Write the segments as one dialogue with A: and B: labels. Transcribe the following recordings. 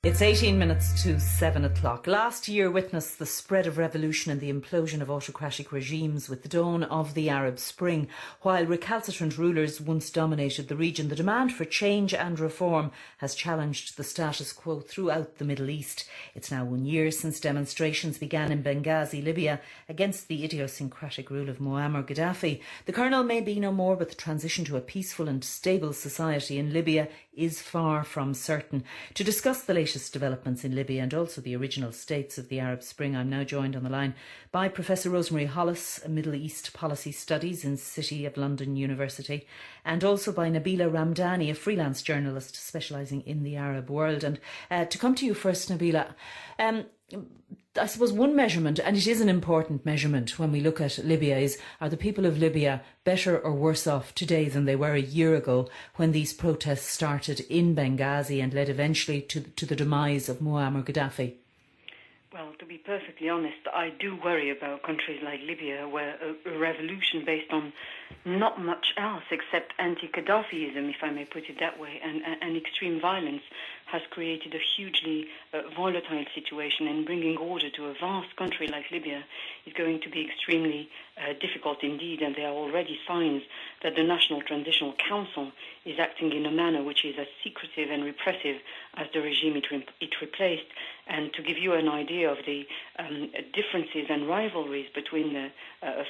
A: It's 18 minutes to 7 o'clock. Last year witnessed the spread of revolution and the implosion of autocratic regimes with the dawn of the Arab Spring. While recalcitrant rulers once dominated the region, the demand for change and reform has challenged the status quo throughout the Middle East. It's now 1 year since demonstrations began in Benghazi, Libya, against the idiosyncratic rule of Muammar Gaddafi. The colonel may be no more, but the transition to a peaceful and stable society in Libya is far from certain. To discuss the latest developments in Libya and also the original states of the Arab Spring, I'm now joined on the line by Professor Rosemary Hollis, Middle East Policy Studies in City of London University, and also by Nabila Ramdani, a freelance journalist specialising in the Arab world. And to come to you first, Nabila, I suppose one measurement, and it is an important measurement when we look at Libya, is are the people of Libya better or worse off today than they were a year ago when these protests started in Benghazi and led eventually to the demise of Muammar Gaddafi?
B: Well, to be perfectly honest, I do worry about countries like Libya, where a revolution based on not much else except anti-Gaddafiism, if I may put it that way, and extreme violence has created a hugely volatile situation, and bringing order to a vast country like Libya is going to be extremely difficult indeed, and there are already signs that the National Transitional Council is acting in a manner which is as secretive and repressive as the regime it replaced. And to give you an idea of the differences and rivalries between the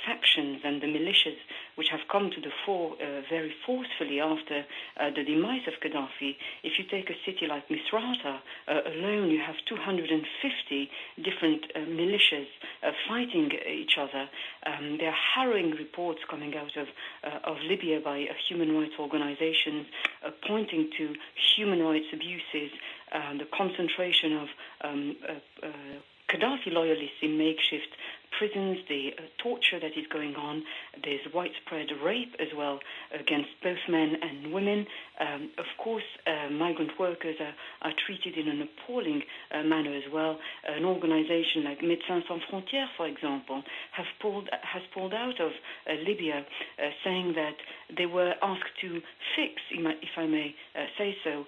B: factions and the militias which have come to the fore very forcefully after the demise of Gaddafi, if you take a city like Misrata alone, you have 250 different militias fighting each other. There are harrowing reports coming out of Libya by human rights organizations pointing to human rights abuses, the concentration of Gaddafi loyalists in makeshift prisons, the torture that is going on. There's widespread rape as well against both men and women. Of course, migrant workers are treated in an appalling manner as well. An organization like Médecins Sans Frontières, for example, has pulled out of Libya, saying that they were asked to fix, if I may say so,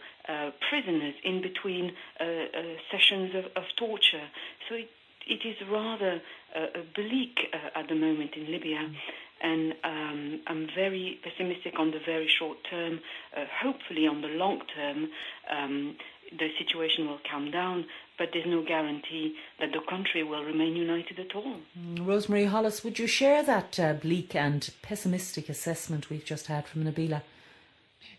B: prisoners in between sessions of torture. So it is rather bleak at the moment in Libya, and I'm very pessimistic on the very short term. Hopefully on the long term the situation will calm down, but there's no guarantee that the country will remain united at all.
A: Rosemary Hollis, would you share that bleak and pessimistic assessment we've just had from Nabila?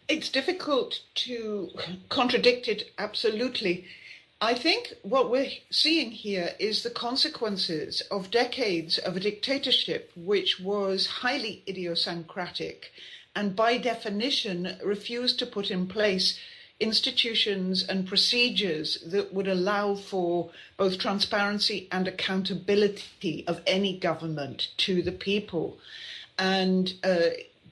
C: It's difficult to contradict it, absolutely. I think what we're seeing here is the consequences of decades of a dictatorship which was highly idiosyncratic and by definition refused to put in place institutions and procedures that would allow for both transparency and accountability of any government to the people. And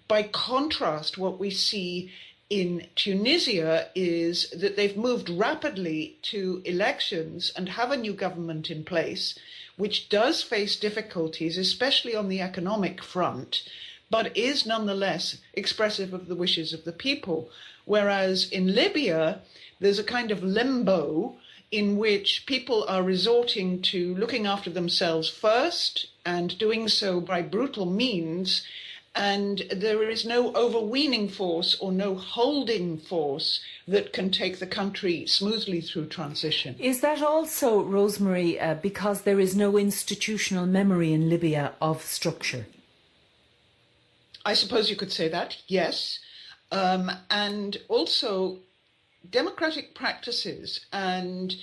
C: by contrast, what we see in Tunisia is that they've moved rapidly to elections and have a new government in place, which does face difficulties, especially on the economic front, but is nonetheless expressive of the wishes of the people. Whereas in Libya, there's a kind of limbo in which people are resorting to looking after themselves first and doing so by brutal means, and there is no overweening force or no holding force that can take the country smoothly through transition.
A: Is that also, Rosemary, because there is no institutional memory in Libya of structure?
C: I suppose you could say that, yes. And also democratic practices and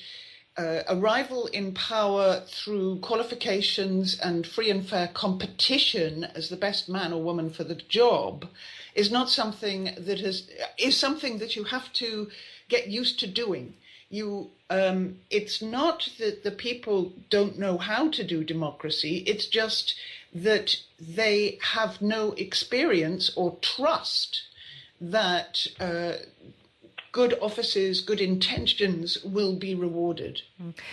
C: arrival in power through qualifications and free and fair competition as the best man or woman for the job is not something that is something that you have to get used to doing. It's not that the people don't know how to do democracy, it's just that they have no experience or trust that good offices, good intentions will be rewarded.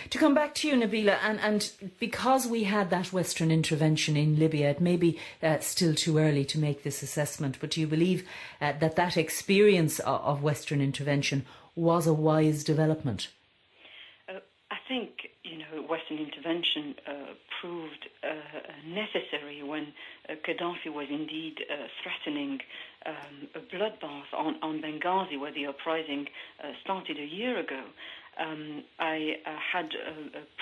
A: To come back to you, Nabila, and because we had that Western intervention in Libya, it may be still too early to make this assessment, but do you believe that experience of Western intervention was a wise development?
B: think, Western intervention proved necessary when Gaddafi was indeed threatening a bloodbath on Benghazi, where the uprising started a year ago. I had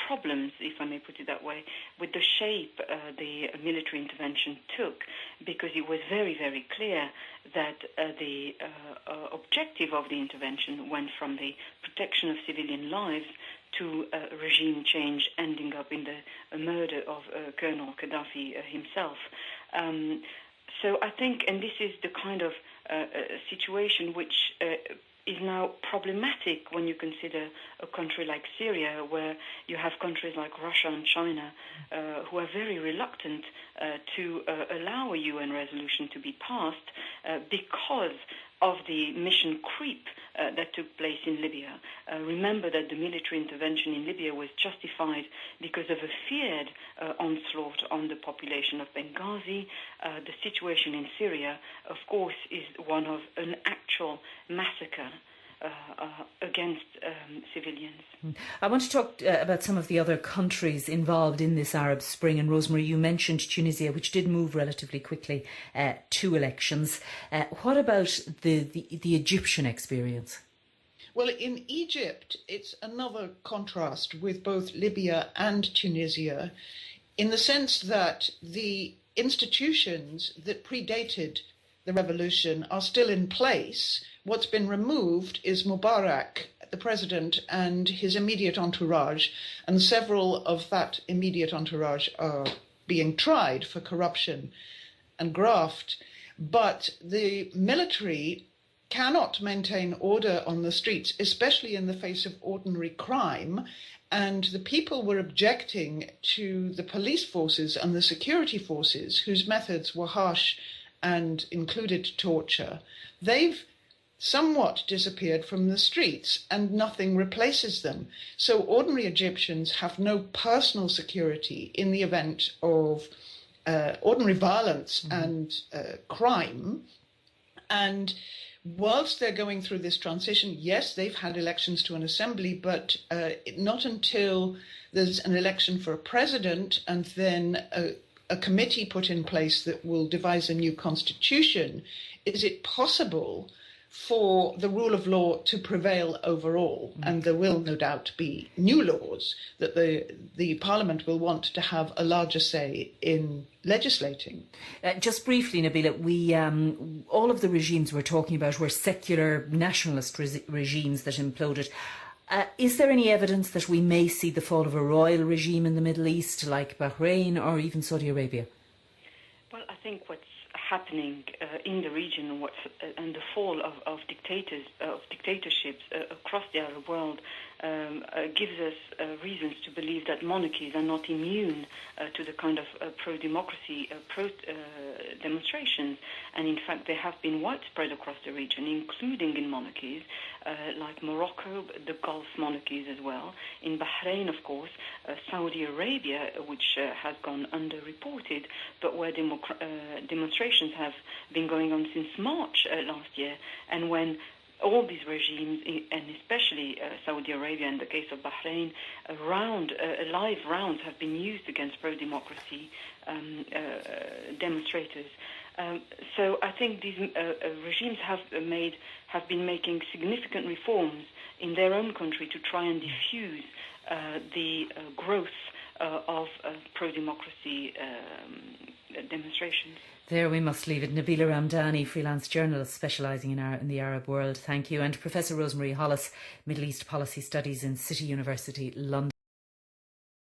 B: problems, if I may put it that way, with the shape the military intervention took, because it was very, very clear that the objective of the intervention went from the protection of civilian lives to regime change, ending up in the murder of Colonel Gaddafi himself. So I think, and this is the kind of situation which is now problematic when you consider a country like Syria, where you have countries like Russia and China who are very reluctant to allow a UN resolution to be passed because of the mission creep that took place in Libya. Remember that the military intervention in Libya was justified because of a feared onslaught on the population of Benghazi. The situation in Syria, of course, is one of an actual massacre against civilians.
A: I want to talk about some of the other countries involved in this Arab Spring. And Rosemary, you mentioned Tunisia, which did move relatively quickly to elections. What about the Egyptian experience?
C: Well, in Egypt, it's another contrast with both Libya and Tunisia, in the sense that the institutions that predated the revolution are still in place. What's been removed is Mubarak, the president, and his immediate entourage, and several of that immediate entourage are being tried for corruption and graft. But the military cannot maintain order on the streets, especially in the face of ordinary crime. And the people were objecting to the police forces and the security forces, whose methods were harsh and included torture. They've somewhat disappeared from the streets and nothing replaces them. So ordinary Egyptians have no personal security in the event of ordinary violence and crime. And whilst they're going through this transition, yes, they've had elections to an assembly, but not until there's an election for a president and then a committee put in place that will devise a new constitution is it possible for the rule of law to prevail overall. And there will no doubt be new laws that the Parliament will want to have a larger say in legislating.
A: Just briefly, Nabila, we all of the regimes we're talking about were secular nationalist regimes that imploded. Is there any evidence that we may see the fall of a royal regime in the Middle East, like Bahrain or even Saudi Arabia?
B: Well, I think what's happening in the region and the fall of dictatorships across the Arab world gives us reasons to believe that monarchies are not immune to the kind of pro-democracy demonstrations. And in fact, they have been widespread across the region, including in monarchies like Morocco, the Gulf monarchies as well. In Bahrain, of course, Saudi Arabia, which has gone underreported, but where demonstrations have been going on since March last year. And when all these regimes, and especially Saudi Arabia in the case of Bahrain, live rounds have been used against pro-democracy demonstrators. So I think these regimes have been making significant reforms in their own country to try and diffuse the growth of pro-democracy demonstrations.
A: There we must leave it. Nabila Ramdani, freelance journalist specialising in the Arab world. Thank you. And Professor Rosemary Hollis, Middle East Policy Studies in City University, London.